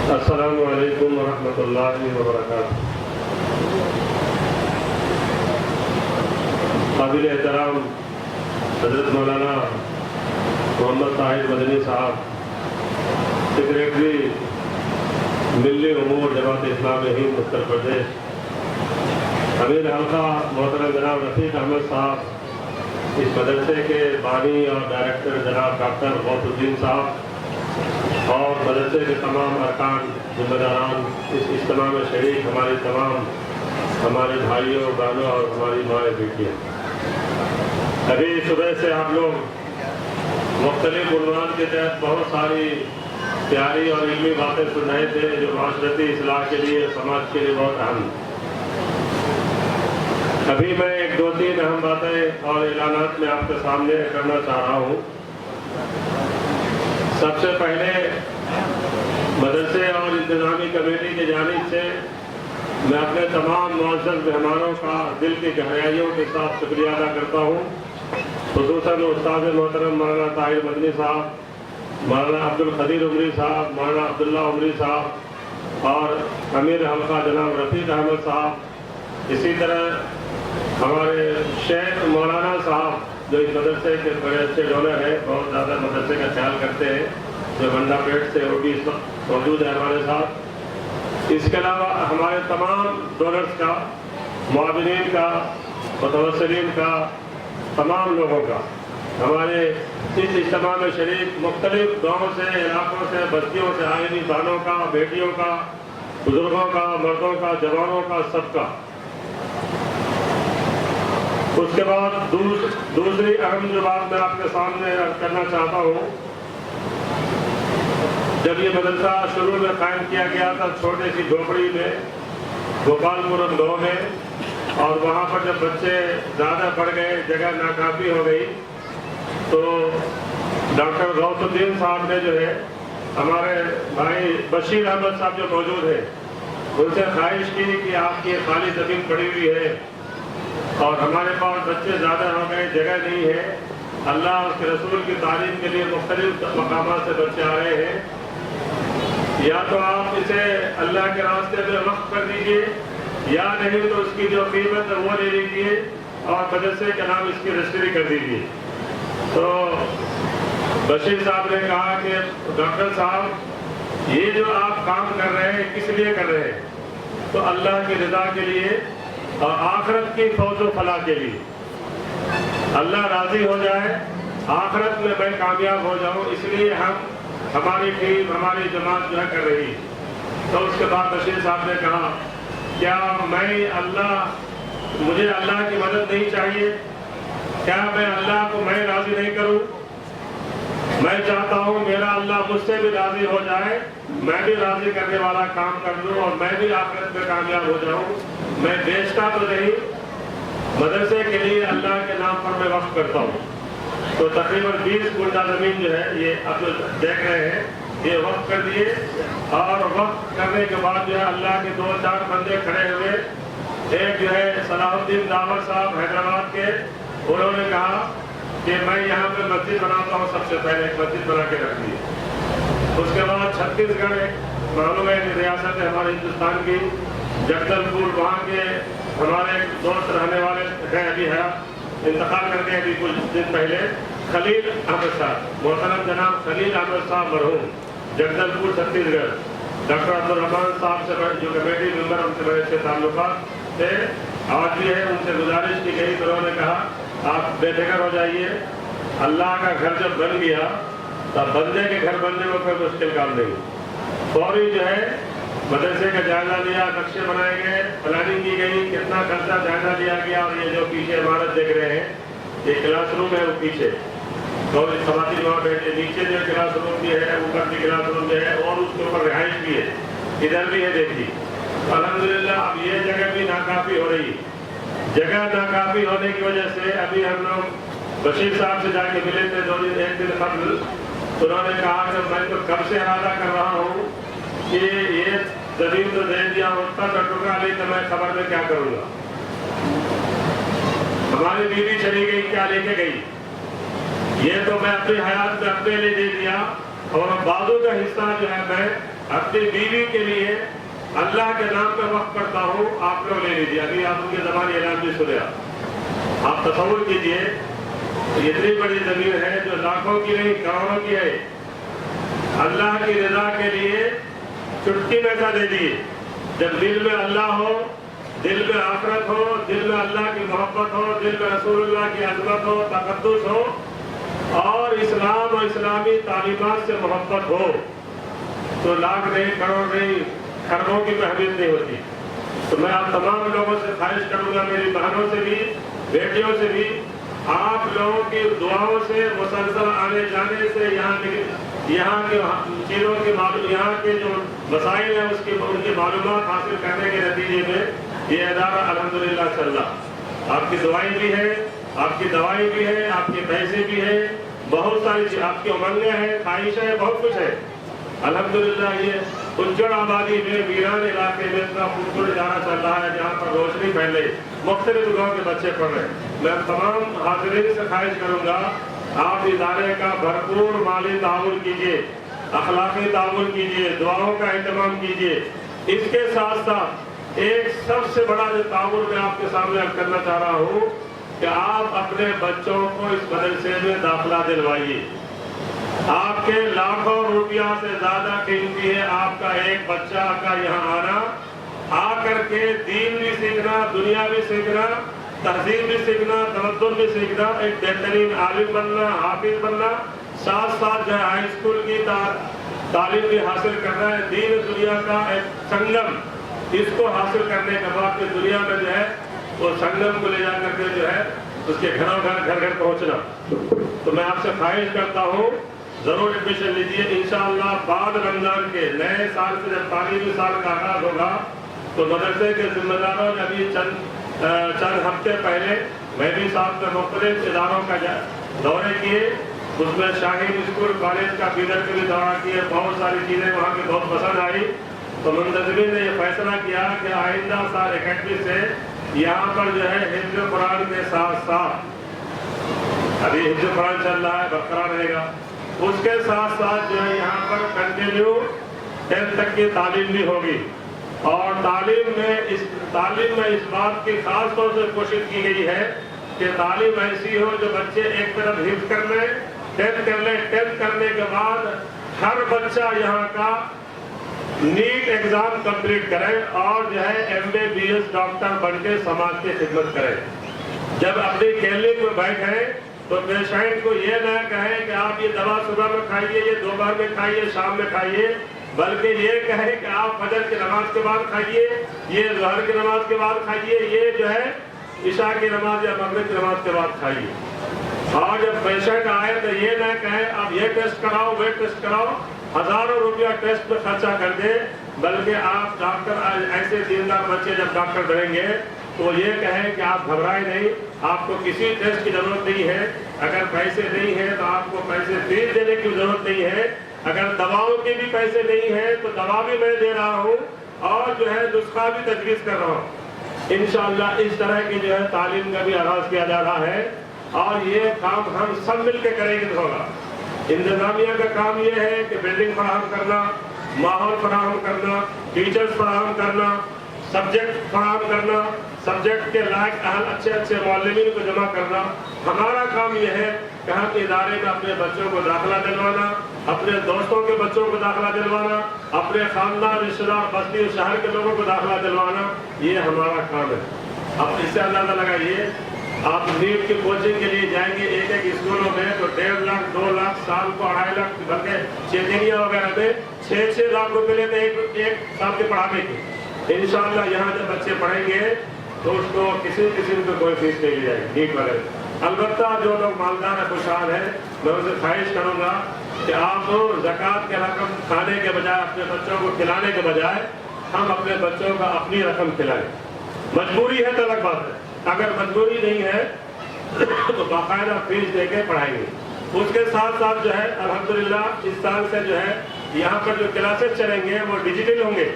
السلام علیکم ورحمۃ اللہ وبرکاتہ۔ قابل احترام حضرت مولانا محمد طاہر مدنی صاحب، سیکریٹری ملی امور جماعت اسلامی ہند اتر پردیش، امیر حلقہ محترم جناب رفیق احمد صاحب، اس مدرسے کے بانی اور ڈائریکٹر جناب ڈاکٹر غوث الدین صاحب، اور مدرسے کے تمام ارکان ذمہ داران، اس اجتماع میں شریک ہمارے تمام ہمارے بھائیوں بہنوں اور ہماری مائیں بیٹیاں، ابھی صبح سے آپ لوگ مختلف عنوان کے تحت بہت ساری پیاری اور علمی باتیں سن رہے تھے جو معاشرتی اصلاح کے لیے، سماج کے لیے بہت اہم۔ ابھی میں ایک دو تین اہم باتیں اور اعلانات میں آپ کے سامنے کرنا چاہ رہا ہوں۔ سب سے پہلے مدرسے اور انتظامی کمیٹی کی جانب سے میں اپنے تمام معزز مہمانوں کا دل کی گہرائیوں کے ساتھ شکریہ ادا کرتا ہوں، خصوصاً استاد محترم مولانا طاہر مدنی صاحب، مولانا عبدالقدیر عمری صاحب، مولانا عبداللہ عمری صاحب اور امیر حلقہ جناب رفیق احمد صاحب، اسی طرح ہمارے شیخ مولانا صاحب جو اس مدرسے کے بڑے اچھے ڈونر ہیں، بہت زیادہ مدرسے کا خیال کرتے ہیں، جو منڈا پیٹ سے وہ بھی اس وقت موجود ہے ہمارے ساتھ۔ اس کے علاوہ ہمارے تمام ڈونرز کا، معاونین کا، متوسلین کا، تمام لوگوں کا، ہمارے اس اجتماع میں شریک مختلف گاؤں سے، علاقوں سے، بستیوں سے آئے ہوئی بہنوں کا، بیٹیوں کا، بزرگوں کا، مردوں کا، جوانوں کا، سب کا۔ اس کے بعد دوسری اہم جو بات میں آپ کے سامنے کرنا چاہتا ہوں، جب یہ مدرسہ شروع میں قائم کیا گیا تھا چھوٹی سی جھوپڑی میں گوپال پورم گاؤں میں، اور وہاں پر جب بچے زیادہ بڑھ گئے، جگہ ناکافی ہو گئی، تو ڈاکٹر غوث الدین صاحب نے جو ہے ہمارے بھائی بشیر احمد صاحب جو موجود ہیں ان سے خواہش کی کہ آپ کی خالی زمین پڑی ہوئی ہے اور ہمارے پاس بچے زیادہ ہو گئے، جگہ نہیں ہے، اللہ اور اس کے رسول کی تعلیم کے لیے مختلف مقامات سے بچے آ رہے ہیں، یا تو آپ اسے اللہ کے راستے میں وقف کر دیجئے، یا نہیں تو اس کی جو قیمت ہے وہ لے لیجیے اور مدرسے کے نام اس کی رجسٹری کر دیجیے۔ تو بشیر صاحب نے کہا کہ ڈاکٹر صاحب یہ جو آپ کام کر رہے ہیں کس لیے کر رہے ہیں؟ تو اللہ کی رضا کے لیے اور آخرت کی فوز و فلاح کے لیے، اللہ راضی ہو جائے، آخرت میں میں کامیاب ہو جاؤں، اس لیے ہماری ٹیم، ہماری جماعت جو ہے کر رہی ہے۔ تو اس کے بعد بشیر صاحب نے کہا کیا مجھے اللہ کی مدد نہیں چاہیے؟ کیا میں اللہ کو میں راضی نہیں کروں؟ میں چاہتا ہوں میرا اللہ مجھ سے بھی راضی ہو جائے، میں بھی راضی کرنے والا کام کر لوں اور میں بھی آخرت میں کامیاب ہو جاؤں۔ میں بیچتا تو نہیں، مدرسے کے لیے اللہ کے نام پر میں وقف کرتا ہوں۔ تو تقریباً 20 گنٹا زمین جو ہے یہ اب جو دیکھ رہے ہیں یہ وقف کر دیے، اور وقف کرنے کے بعد جو ہے اللہ کے 2-4 بندے کھڑے ہوئے، ایک جو ہے صلاح الدین داور صاحب حیدرآباد کے، انہوں نے کہا کہ میں یہاں پہ مسجد بناتا ہوں، سب سے پہلے ایک مسجد بنا کے رکھ دی۔ اس کے بعد چھتیس گڑھ معلوم ہے کہ ریاست ہے ہمارے ہندوستان کی، جگدل پور، وہاں کے ہمارے دوست رہنے والے ہیں، ابھی ہے انتقال کر کے ابھی کچھ دن پہلے، خلیل احمد صاحب، محترم جناب خلیل احمد صاحب مرحوم، جگدل پور چھتیس گڑھ، ڈاکٹر عبدالرحمان صاحب سے جو کمیٹی ممبر، ان سے بڑے اچھے تعلقات تھے، آج بھی ہے، ان سے گزارش کی گئی تو انہوں نے کہا آپ بے فکر ہو جائیے، اللہ کا گھر جب بن گیا تب بندے کے گھر بننے میں کوئی مشکل کام نہیں۔ فوری جو ہے مدرسے کا جائزہ لیا، نقشے بنائے گئے، پلاننگ کی گئی، کتنا خرچہ جائزہ لیا گیا، اور یہ جو پیچھے عمارت دیکھ رہے ہیں یہ کلاس روم ہے، وہ پیچھے اور خواتین وہاں بیٹھے، نیچے جو کلاس روم بھی ہے، اوپر بھی کلاس روم بھی ہے، اور اس کے اوپر رہائش بھی ہے، ادھر بھی ہے دیکھیے۔ الحمدللہ اب یہ جگہ بھی ناکافی ہو رہی ہے۔ جگہ ناکافی ہونے کی وجہ سے ابھی ہم لوگ بشیر صاحب سے جا کے ملے تھے ایک دن قبل، انہوں نے کہا کہ میں تو کب سے ارادہ کر رہا ہوں کہ یہ زمین تو دے دیا، اتنا کا ٹکڑا نہیں تو میں خبر میں کیا کروں گا۔ ہماری بیوی چلی گئی، کیا لے کے گئی؟ یہ تو میں اپنی حیات میں اپنے لیے دے دیا، اور بازو کا حصہ جو ہے میں اپنی بیوی کے لیے اللہ کے نام پہ وقت پڑھتا ہوں، آپ لوگ لے لیجیے، ابھی آپ ان کے زبانی اعلان بھی سنے آپ تصور کیجیے، اتنی بڑی زمین ہے جو لاکھوں کی نہیں کروڑوں کی ہے، اللہ کی رضا کے لیے چٹکی پیسہ دے دیے۔ جب دل میں اللہ ہو، دل میں آخرت ہو، دل میں اللہ کی محبت ہو، دل میں رسول اللہ کی عظمت ہو، تقدس ہو، اور اسلام اور اسلامی تعلیمات سے محبت ہو، تو لاکھ نہیں، کروڑ نہیں، خربوں کی اہمیت نہیں ہوتی۔ تو میں آپ تمام لوگوں سے خواہش کروں گا، میری بہنوں سے بھی، بیٹیوں سے بھی، آپ لوگوں کی دعاؤں سے، مسلسل آنے جانے سے، یہاں کے چیزوں کی یہاں کے جو مسائل ہیں ان کی معلومات حاصل کرنے کے نتیجے میں یہ ادارہ الحمدللہ چل رہا۔ آپ کی دعائیں بھی ہے، آپ کی دوائی بھی ہے، آپ کے پیسے بھی ہے، بہت ساری چیز، آپ کی امنگیں ہیں، خواہشیں ہیں، بہت کچھ ہے۔ الحمدللہ یہ اجڑ آبادی میں، ویران علاقے میں اتنا خوبصورت ادارہ چل رہا ہے جہاں پر روشنی پھیلے، مختلف گاؤں کے بچے پڑھ رہے ہیں۔ میں تمام حاضرین سے خواہش کروں گا، آپ ادارے کا بھرپور مالی تعاون کیجیے، اخلاقی تعاون کیجیے، دعاؤں کا اہتمام کیجیے۔ اس کے ساتھ ساتھ ایک سب سے بڑا جو تعاون میں آپ کے سامنے عرض کرنا چاہ رہا ہوں کہ آپ اپنے بچوں کو اس مدرسے میں داخلہ دلوائیے۔ آپ کے لاکھوں روپیہ سے زیادہ قیمتی ہے آپ کا ایک بچہ کا یہاں آنا، آ کر کے دین بھی سیکھنا، دنیا بھی سیکھنا، تہذیب بھی سیکھنا، تمدن بھی سیکھنا، ایک بہترین عالم بننا، حافظ بننا، ساتھ ساتھ جو ہے ہائی اسکول کی تعلیم بھی حاصل کرنا ہے، دین دنیا کا ایک سنگم، اس کو حاصل کرنے کے بعد پھر دنیا میں جو ہے وہ سنگم کو لے جا کر کے جو ہے اس کے گھروں گھر گھر پہنچنا۔ تو میں آپ سے خواہش کرتا ہوں، ضرور ایڈمیشن لیجیے۔ انشاءاللہ بعد رمضان کے نئے سال سے جب تعلیمی سال کا آغاز ہوگا تو مدرسے کے ذمہ داروں نے ابھی چند ہفتے پہلے میں بھی ساتھ میں مختلف اداروں کا دورے کیے، اس میں شاہین اسکول کالج کا بیدر کے بھی دورہ کیے، بہت ساری چیزیں وہاں کی بہت پسند آئی۔ تو منتظمین نے یہ فیصلہ کیا کہ آئندہ سال اکیڈمی سے یہاں پر جو ہے حفظ قرآن کے ساتھ ساتھ، ابھی حفظ قرآن چل رہا ہے، برقرار رہے گا، اس کے ساتھ ساتھ جو ہے یہاں پر کنٹینیو 10th تک کی تعلیم بھی ہوگی۔ اور تعلیم میں اس بات کی خاص طور سے کوشش کی گئی ہے کہ تعلیم ایسی ہو جو بچے ایک طرف حفظ کر لیں، 10th کر لیں، 10th کرنے کے بعد ہر بچہ یہاں کا نیٹ ایگزام کمپلیٹ کرے اور جو ہے MBBS ڈاکٹر بن کے سماج کی خدمت کرے۔ جب اپنی کلینک میں بیٹھے تو پیشنٹ کو یہ نہ کہیں کہ آپ یہ دوا صبح میں کھائیے، یہ دوپہر میں کھائیے، شام میں کھائیے، بلکہ یہ کہیں کہ آپ فجر کی نماز کے بعد کھائیے، یہ ظہر کی نماز کے بعد کھائیے، یہ جو ہے عشاء کی نماز یا مغرب کی نماز کے بعد کھائیے۔ اور جب پیشنٹ آئے تو یہ نہ کہیں آپ یہ ٹیسٹ کراؤ، وہ ٹیسٹ کراؤ، ہزاروں روپیہ ٹیسٹ پہ خرچہ کر دیں، بلکہ آپ ڈاکٹر ایسے دیندار بچے جب ڈاکٹر بنیں گے تو یہ کہیں کہ آپ گھبرائیں نہیں، آپ کو کسی ٹیسٹ کی ضرورت نہیں ہے، اگر پیسے نہیں ہیں تو آپ کو پیسے فیس دینے کی ضرورت نہیں ہے، اگر دواؤں کے بھی پیسے نہیں ہیں تو دوا بھی میں دے رہا ہوں اور جو ہے نسخہ بھی تجویز کر رہا ہوں۔ انشاءاللہ اس طرح کی جو ہے تعلیم کا بھی آغاز کیا جا رہا ہے، اور یہ کام ہم سب مل کے کریں گے تو ہوگا۔ انتظامیہ کا کام یہ ہے کہ بلڈنگ فراہم کرنا، ماحول فراہم کرنا، ٹیچرز فراہم کرنا، سبجیکٹ فراہم کرنا، سبجیکٹ کے لائق اہل اچھے معلمین کو جمع کرنا۔ ہمارا کام یہ ہے کہ ہم ادارے میں اپنے بچوں کو داخلہ دلوانا، اپنے دوستوں کے بچوں کو داخلہ دلوانا، اپنے خاندان، رشتہ دار، بستی اور شہر کے لوگوں کو داخلہ دلوانا، یہ ہمارا کام ہے۔ اب اس سے اندازہ لگائیے، آپ نیٹ کی کوچنگ کے لیے جائیں گے ایک اسکولوں میں تو 1.5 لاکھ 2 لاکھ، سال کو 2.5 لاکھ، بلکہ چیتنیا وغیرہ میں 6 لاکھ روپے لیتے ہیں ایک سال کے پڑھانے کے۔ انشاءاللہ یہاں جب بچے پڑھیں گے تو اس کو کسی قسم کی کوئی فیس نہیں لی جائے گی نیٹ وغیرہ۔ البتہ جو لوگ مالدار ہیں، خوشحال ہیں، میں ان سے خواہش کروں گا کہ آپ زکوٰۃ کے رقم کھانے کے بجائے، اپنے بچوں کو کھلانے کے بجائے، ہم اپنے بچوں کو اپنی رقم کھلائیں۔ مجبوری ہے تو الگ بات ہے، اگر مجبوری نہیں ہے تو باقاعدہ فیس دے کے پڑھائیں گے۔ اس کے ساتھ ساتھ جو ہے الحمدللہ اس سال سے جو ہے یہاں پر جو کلاسز چلیں گے وہ ڈیجیٹل ہوں گے۔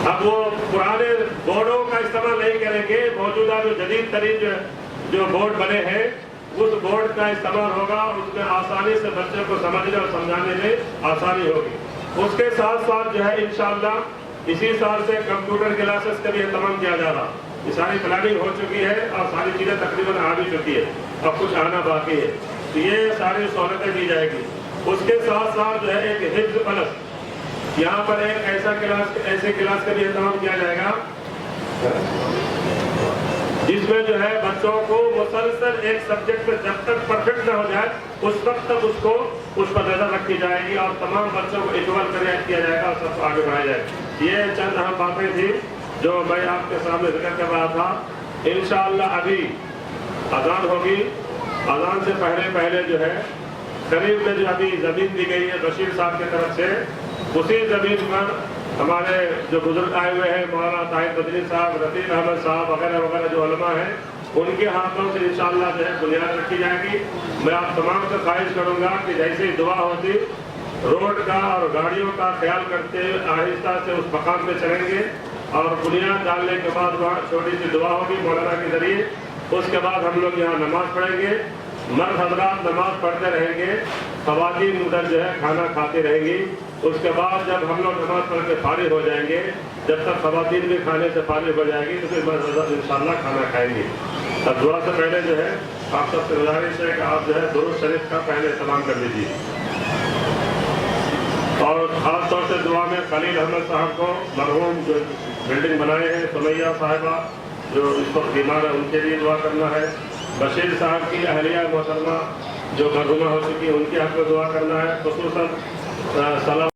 اب وہ پرانے بورڈوں کا استعمال نہیں کریں گے، موجودہ جو جدید ترین جو بورڈ بنے ہیں اس بورڈ کا استعمال ہوگا، اس میں آسانی سے بچے کو سمجھنے اور سمجھانے میں آسانی ہوگی۔ اس کے ساتھ ساتھ جو ہے انشاءاللہ اسی سال سے کمپیوٹر کلاسز کا بھی اہتمام کیا جا رہا. یہ ساری پلاننگ ہو چکی ہے اور ساری چیزیں تقریباً آ بھی چکی ہے, اب کچھ آنا باقی ہے. تو یہ ساری سہولتیں دی جائے گی. اس کے ساتھ ساتھ جو ہے ایک حفظ پلس, یہاں پر ایک ایسے کلاس کا بھی اہتمام کیا جائے گا جس میں جو ہے بچوں کو مسلسل ایک سبجیکٹ میں جب تک پرفیکٹ نہ ہو جائے اس وقت تک اس پر نظر رکھی جائے گی اور تمام بچوں کو اکول کیا جائے گا اور سب کو آگے بڑھایا جائے گا. یہ چند اہم باتیں تھیں جو میں آپ کے سامنے ذکر کر رہا تھا. انشاءاللہ ابھی اذان ہوگی, اذان سے پہلے جو ہے قریب میں جو ابھی زمین دی گئی ہے بشیر صاحب کی طرف سے, اسی زمین پر ہمارے جو بزرگ آئے ہوئے ہیں مولانا طاہر بدری صاحب, رفیق احمد صاحب وغیرہ وغیرہ جو علماء ہیں, ان کے ہاتھوں سے انشاءاللہ جو ہے بنیاد رکھی جائے گی. میں آپ تمام سے خواہش کروں گا کہ جیسے دعا ہوتی روڈ کا اور گاڑیوں کا خیال کرتے ہوئے آہستہ سے اس مقام پہ چلیں گے اور بنیاد ڈالنے کے بعد وہاں چھوٹی سی دعا ہوگی مولانا کے ذریعے. اس کے بعد ہم لوگ یہاں نماز پڑھیں گے, مرد حضرات نماز پڑھتے رہیں گے, خواتین ادھر جو ہے کھانا کھاتی رہیں گی. اس کے بعد جب ہم لوگ نماز پڑھ کے فارغ ہو جائیں گے, جب تک خواتین بھی کھانے سے فارغ ہو جائے گی تو پھر مرد حضرات انشاءاللہ کھانا کھائیں گے. اب دعا سے پہلے جو ہے آپ سب سے گزارش ہے کہ آپ جو ہے درود شریف کا پہلے اہتمام کر لیجیے. اور خاص طور سے دعا میں خلیل احمد صاحب کو, مرحوم جو بلڈنگ بنائے ہیں, سمیہ صاحبہ جو اس وقت بیمار ہے, ان کے لیے دعا کرنا ہے. بشیر صاحب کی اہلیہ محترمہ جو مرحومہ ہو چکی ہے ان کے حق میں دعا کرنا ہے. خصوصاً سلام